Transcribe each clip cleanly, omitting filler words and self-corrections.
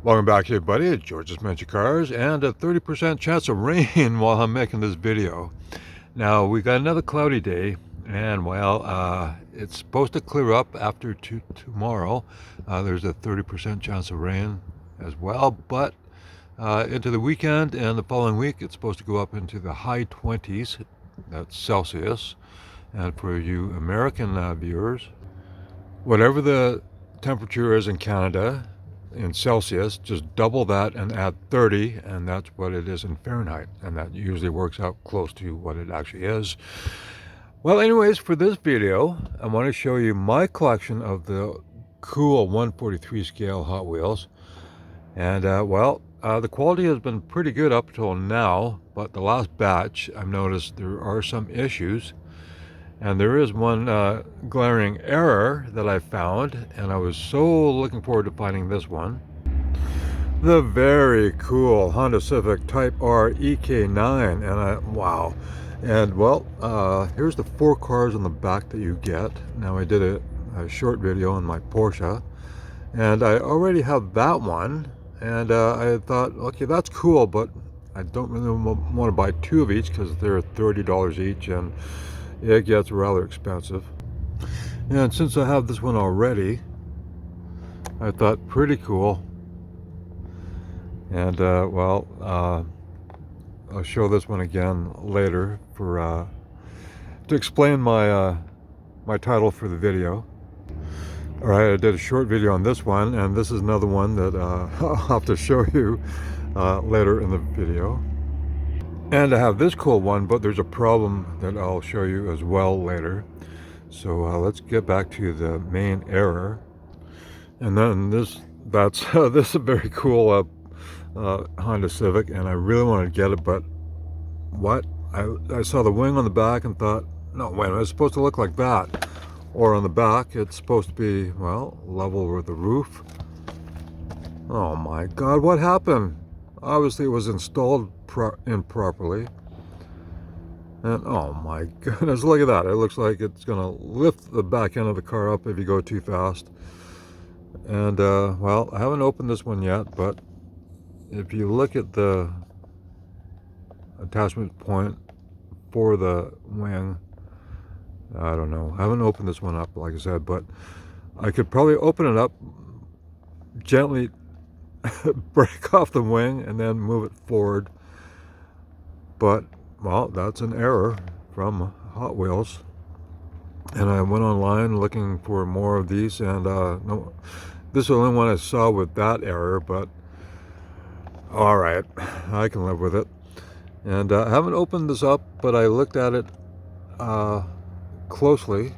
Welcome back everybody, it's George's Mansion Cars and a 30% chance of rain while I'm making this video. Now we got another cloudy day and well, it's supposed to clear up after tomorrow. There's a 30% chance of rain as well, but into the weekend and the following week it's supposed to go up into the high 20s, that's Celsius. And for you American viewers, whatever the temperature is in Canada, in Celsius, just double that and add 30, and that's what it is in Fahrenheit, and that usually works out close to what it actually is. Well, anyways, for this video I want to show you my collection of the cool 143 scale Hot Wheels. And the quality has been pretty good up till now, but the last batch I've noticed there are some issues. And there is one glaring error that I found, and I was so looking forward to finding this one. The very cool Honda Civic Type R EK9, and wow. And well, here's the 4 cars on the back that you get. Now I did a short video on my Porsche, and I already have that one, and I thought, okay, that's cool, but I don't really want to buy 2 of each because they're $30 each, and it gets rather expensive. And since I have this one already, I thought pretty cool. And I'll show this one again later for to explain my my title for the video. All right, I did a short video on this one, and this is another one that I'll have to show you later in the video. And I have this cool one, but there's a problem that I'll show you as well later. So let's get back to the main error. And then this is a very cool Honda Civic, and I really wanted to get it, but what? I saw the wing on the back and thought, no, wait a minute, it's supposed to look like that. Or on the back, it's supposed to be, well, level with the roof. Oh my God, what happened? Obviously it was installed improperly, and oh my goodness, look at that. It looks like it's gonna lift the back end of the car up if you go too fast. And well, I haven't opened this one yet, but if you look at the attachment point for the wing, I don't know, I haven't opened this one up, like I said, but I could probably open it up, gently break off the wing and then move it forward. But well, that's an error from Hot Wheels, and I went online looking for more of these, and no, this is the only one I saw with that error, but all right, I can live with it. And I haven't opened this up, but I looked at it closely,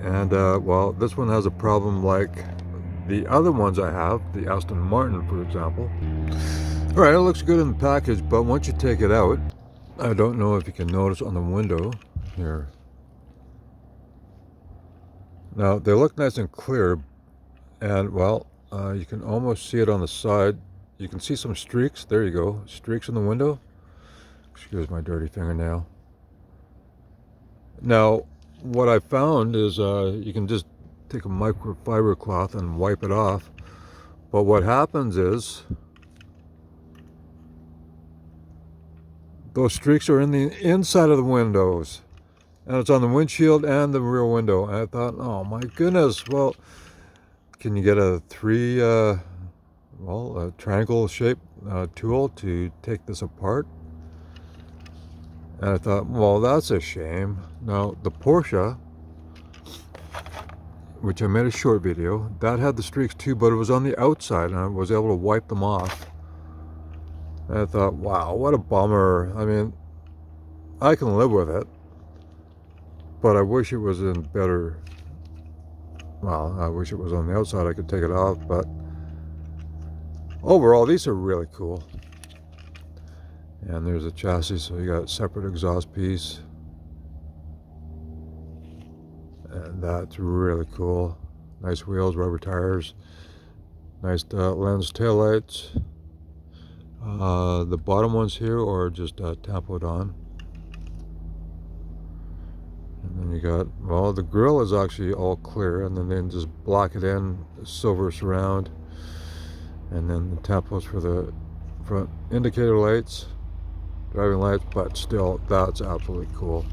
and well, this one has a problem like the other ones I have, the Aston Martin, for example. All right, it looks good in the package, but once you take it out, I don't know if you can notice on the window here. Now, they look nice and clear, and well, you can almost see it on the side. You can see some streaks. There you go, streaks in the window. Excuse my dirty fingernail. Now, what I found is you can just take a microfiber cloth and wipe it off, but what happens is those streaks are in the inside of the windows, and it's on the windshield and the rear window. And I thought, oh my goodness, well, can you get a a triangle shaped tool to take this apart? And I thought, well, that's a shame. Now the Porsche, which I made a short video, that had the streaks too, but it was on the outside, and I was able to wipe them off. And I thought, wow, what a bummer. I mean, I can live with it, but I wish it was in better, well, I wish it was on the outside, I could take it off, but overall, these are really cool. And there's a chassis, so you got a separate exhaust piece. And that's really cool. Nice wheels, rubber tires, nice lens taillights. The bottom ones here are just tampoed on. And then you got, well, the grill is actually all clear, and then just block it in, silver surround. And then the tampos for the front indicator lights, driving lights, but still, that's absolutely cool.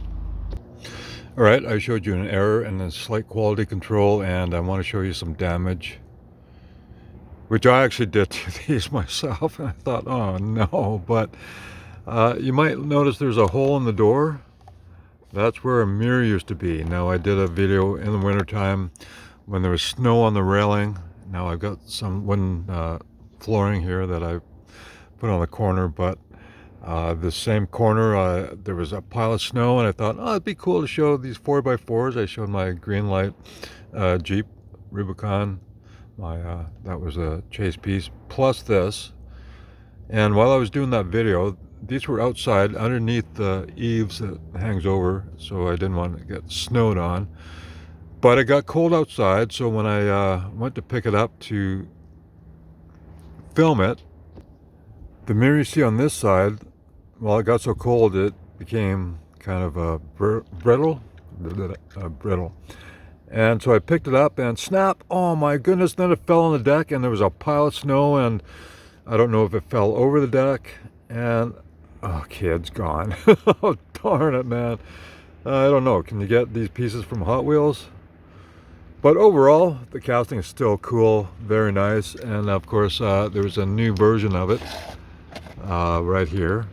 All right, I showed you an error and a slight quality control, and I want to show you some damage, which I actually did to these myself, and I thought, oh no, but you might notice there's a hole in the door. That's where a mirror used to be. Now, I did a video in the wintertime when there was snow on the railing. Now I've got some wooden flooring here that I put on the corner, but the same corner, there was a pile of snow, and I thought, oh, it'd be cool to show these 4x4s. I showed my green light Jeep Rubicon. That was a chase piece, plus this. And while I was doing that video, these were outside underneath the eaves that hangs over, so I didn't want to get snowed on. But it got cold outside, so when I went to pick it up to film it, the mirror you see on this side, well, it got so cold it became kind of brittle. And so I picked it up and snap, oh my goodness, then it fell on the deck and there was a pile of snow, and I don't know if it fell over the deck, and okay, it's gone. Oh, darn it, man. I don't know, can you get these pieces from Hot Wheels? But overall, the casting is still cool, very nice, and of course there's a new version of it right here.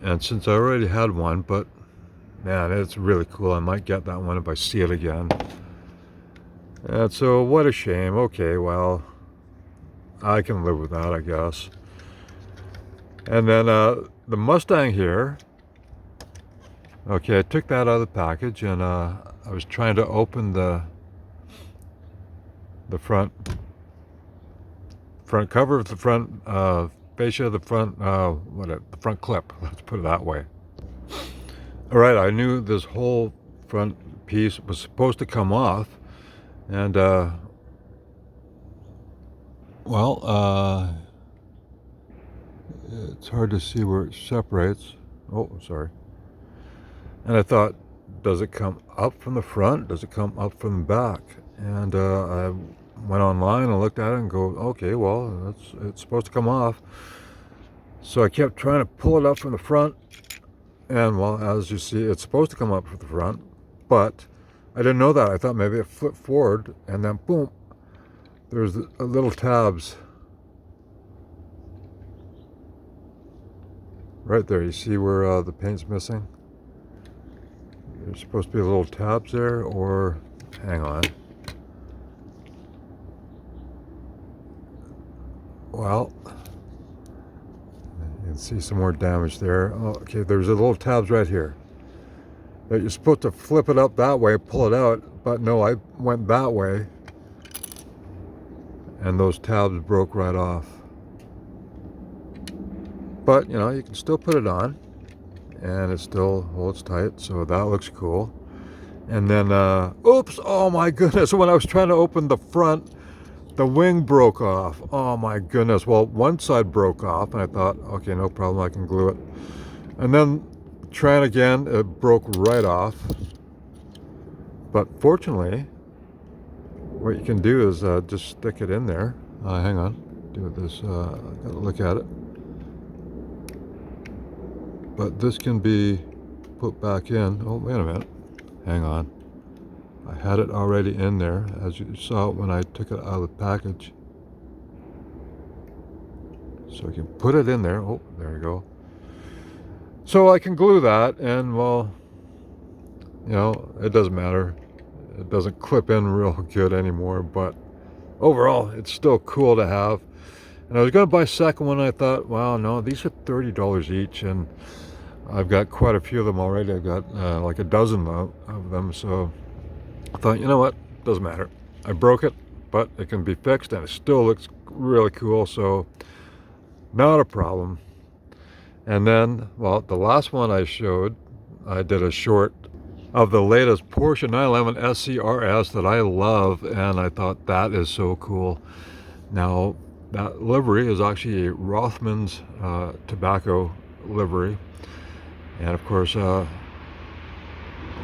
And since I already had one, but man, it's really cool. I might get that one if I see it again. And so, what a shame. Okay, well, I can live with that, I guess. And then the Mustang here. Okay, I took that out of the package, and I was trying to open the front cover of the front fascia, the front the front clip. Let's put it that way. All right, I knew this whole front piece was supposed to come off, and well, it's hard to see where it separates. Oh, sorry. And I thought, does it come up from the front? Does it come up from the back? And I went online and looked at it and go, okay, well, it's supposed to come off. So I kept trying to pull it up from the front. And well, as you see, it's supposed to come up from the front, but I didn't know that. I thought maybe it flipped forward, and then boom, there's little tabs right there. You see where the paint's missing? There's supposed to be little tabs there, or hang on. Well, you can see some more damage there. Oh, okay, there's a little tabs right here. That you're supposed to flip it up that way, pull it out, but no, I went that way, and those tabs broke right off. But you know, you can still put it on, and it still holds tight, so that looks cool. And then, oops, oh my goodness, when I was trying to open the front, the wing broke off. Oh my goodness. Well, one side broke off, and I thought, okay, no problem, I can glue it. And then trying again, it broke right off. But fortunately, what you can do is just stick it in there. Hang on, do this, gotta look at it. But this can be put back in. Oh, wait a minute, hang on. I had it already in there, as you saw when I took it out of the package. So I can put it in there. Oh, there we go. So I can glue that, and well, you know, it doesn't matter. It doesn't clip in real good anymore, but overall, it's still cool to have. And I was going to buy a second one, and I thought, wow, no, these are $30 each, and I've got quite a few of them already. I've got like a dozen of them, so I thought, you know what, doesn't matter. I broke it, but it can be fixed, and it still looks really cool, so not a problem. And then, well, the last one I showed, I did a short of the latest Porsche 911 SCRS that I love, and I thought that is so cool. Now, that livery is actually a Rothman's tobacco livery, and of course,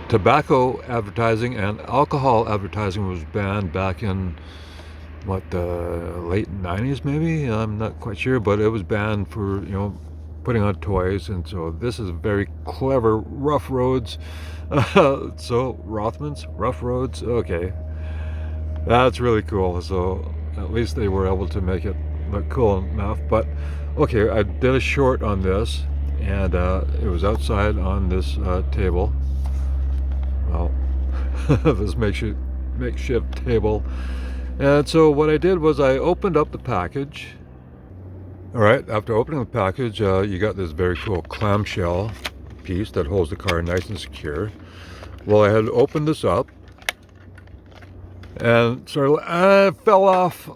tobacco advertising and alcohol advertising was banned back in what, the late 90s maybe? I'm not quite sure, but it was banned for, putting on toys. And so this is very clever. Rough Roads. So Rothman's Rough Roads. Okay, that's really cool. So at least they were able to make it look cool enough. But okay, I did a short on this, and it was outside on this table. Well, this makeshift table. And so what I did was I opened up the package. All right, after opening the package, you got this very cool clamshell piece that holds the car nice and secure. Well, I had opened this up, and it fell off.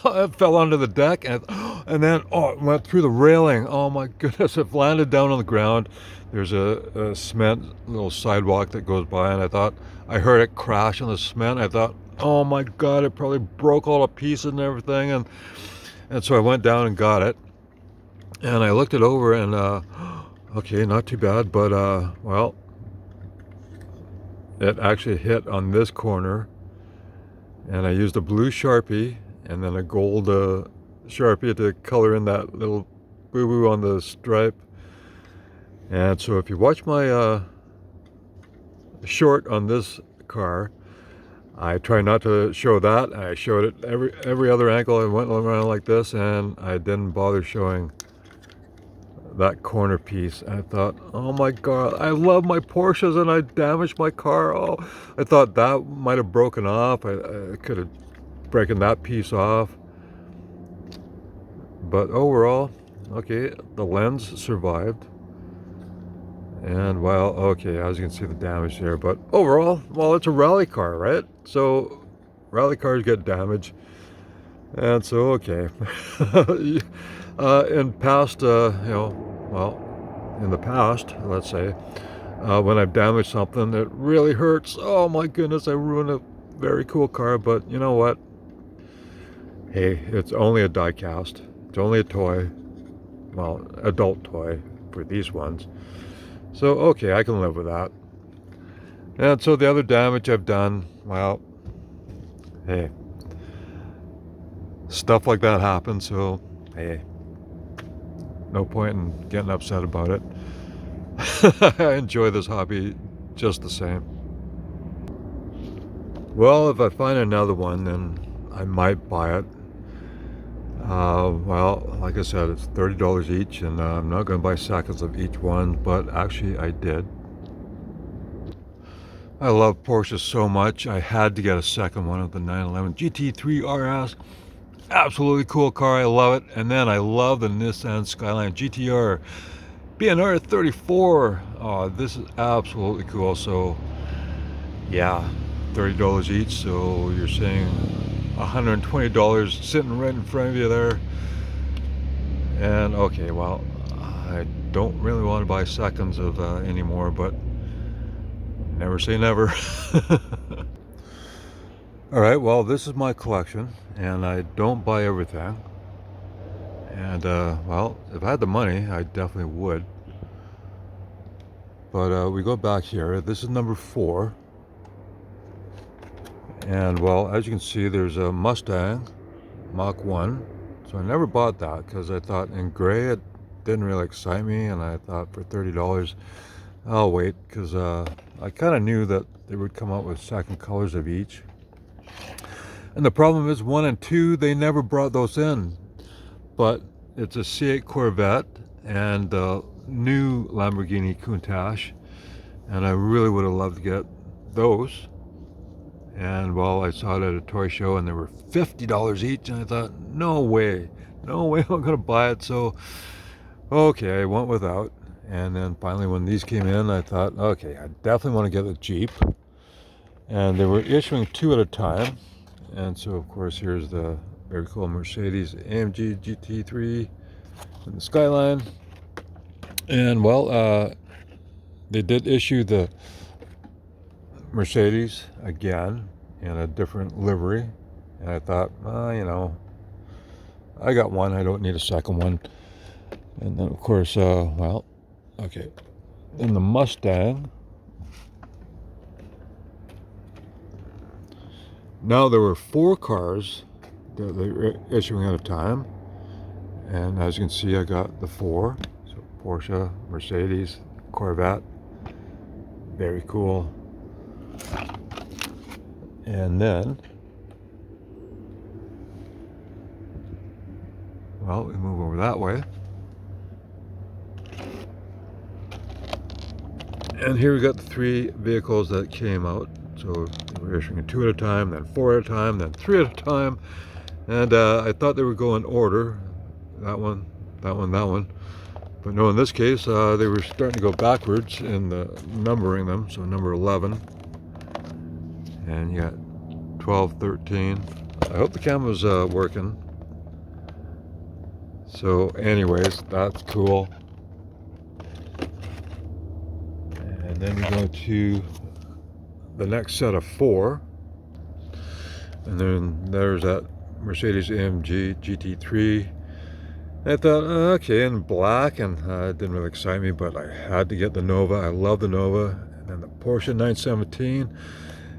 It fell onto the deck, and then it went through the railing. Oh my goodness! It landed down on the ground. There's a cement little sidewalk that goes by, and I heard it crash on the cement. I thought, oh my God, it probably broke all the pieces and everything, and so I went down and got it, and I looked it over, and okay, not too bad, but well, it actually hit on this corner. And I used a blue Sharpie and then a gold Sharpie to color in that little boo-boo on the stripe. And so if you watch my short on this car, I try not to show that. I showed it every other angle. I went around like this, and I didn't bother showing that corner piece. I thought, oh my God, I love my Porsches and I damaged my car. Oh, I thought that might have broken off. I could have broken that piece off. But overall, okay, the lens survived. And well, okay, as you can see the damage there. But overall, well, it's a rally car, right? So rally cars get damaged. And so, okay. In past, in the past, let's say, when I've damaged something, it really hurts. Oh my goodness, I ruined a very cool car. But you know what? Hey, it's only a die cast. It's only a toy. Well, adult toy for these ones. So, okay, I can live with that. And so the other damage I've done, well, hey, stuff like that happens. So, hey, no point in getting upset about it. I enjoy this hobby just the same. Well, if I find another one, then I might buy it. Well, like I said, it's $30 each, and I'm not going to buy seconds of each one, but actually I did. I love Porsche so much, I had to get a second one of the 911 GT3 RS. Absolutely cool car, I love it. And then I love the Nissan Skyline GTR BNR 34. Oh, this is absolutely cool. So yeah, $30 each, so you're saying $120 sitting right in front of you there. And okay, well, I don't really want to buy seconds of anymore, but never say never. All right, well, this is my collection, and I don't buy everything. And well, if I had the money, I definitely would. But we go back here. This is number 4. And well, as you can see, there's a Mustang Mach 1. So I never bought that because I thought in gray it didn't really excite me, and I thought for $30 I'll wait, because I kind of knew that they would come out with second colors of each. And the problem is 1 and 2, they never brought those in. But it's a C8 Corvette and the new Lamborghini Countach, and I really would have loved to get those. And well, I saw it at a toy show and they were $50 each, and I thought, no way I'm gonna buy it. So okay, I went without. And then finally when these came in, I thought, okay, I definitely want to get a Jeep. And they were issuing 2 at a time. And so of course here's the very cool Mercedes AMG GT3 and the Skyline. And well, they did issue the Mercedes again in a different livery, and I thought, I got one, I don't need a second one. And then of course, well, okay, then the Mustang. Now there were 4 cars that they're issuing at a time. And as you can see, I got the 4. So Porsche, Mercedes, Corvette. Very cool. And then, well, we move over that way. And here we got the 3 vehicles that came out. So we're issuing 2 at a time, then 4 at a time, then 3 at a time. And I thought they would go in order. That one, that one, that one. But no, in this case, they were starting to go backwards in the numbering them. So number 11. And you got 12, 13. I hope the camera's working. So anyways, that's cool. And then we go to the next set of 4. And then there's that Mercedes AMG GT3. I thought, okay, in black, and it didn't really excite me, but I had to get the Nova. I love the Nova. And then the Porsche 917.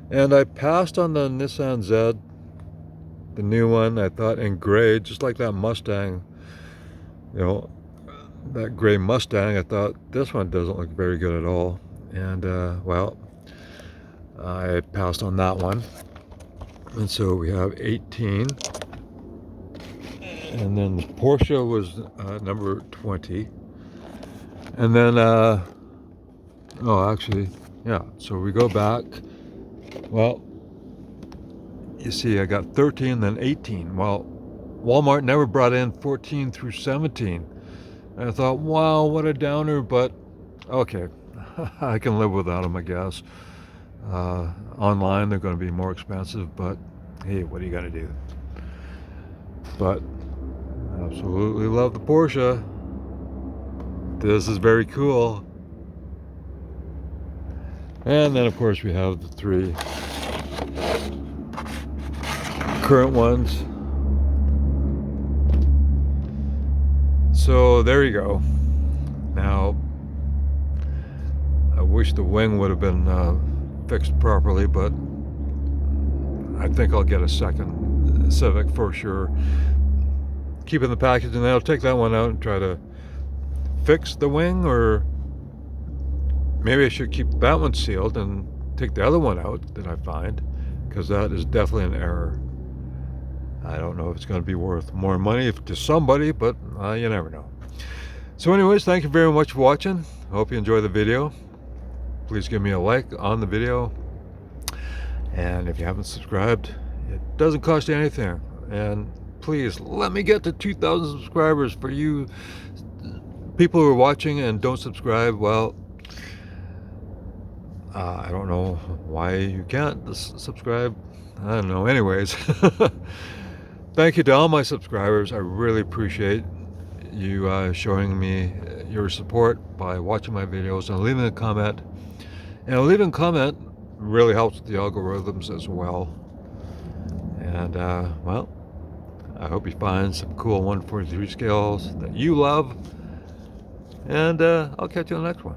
And I passed on the Nissan Z, the new one, I thought in gray, just like that Mustang, you know, that gray Mustang. I thought this one doesn't look very good at all. And, well, I passed on that one. And so we have 18. And then the Porsche was number 20. And then, oh, actually, yeah, so we go back. Well, you see, I got 13, then 18. Well, Walmart never brought in 14 through 17. And I thought, wow, what a downer, but okay, I can live without them, I guess. Online, they're going to be more expensive, but hey, what are you going to do? But absolutely love the Porsche. This is very cool. And then, of course, we have the 3 current ones. So there you go. Now, I wish the wing would have been fixed properly, but I think I'll get a second Civic for sure. Keep in the package, and then I'll take that one out and try to fix the wing, or maybe I should keep that one sealed and take the other one out that I find, because that is definitely an error. I don't know if it's going to be worth more money to somebody, but you never know. So anyways, thank you very much for watching. I hope you enjoy the video. Please give me a like on the video. And if you haven't subscribed, it doesn't cost you anything. And please let me get to 2,000 subscribers. For you people who are watching and don't subscribe, well, I don't know why you can't subscribe. I don't know. Anyways, thank you to all my subscribers. I really appreciate you showing me your support by watching my videos and leaving a comment. And leaving a comment really helps with the algorithms as well. And, well, I hope you find some cool 143 scales that you love. And I'll catch you on the next one.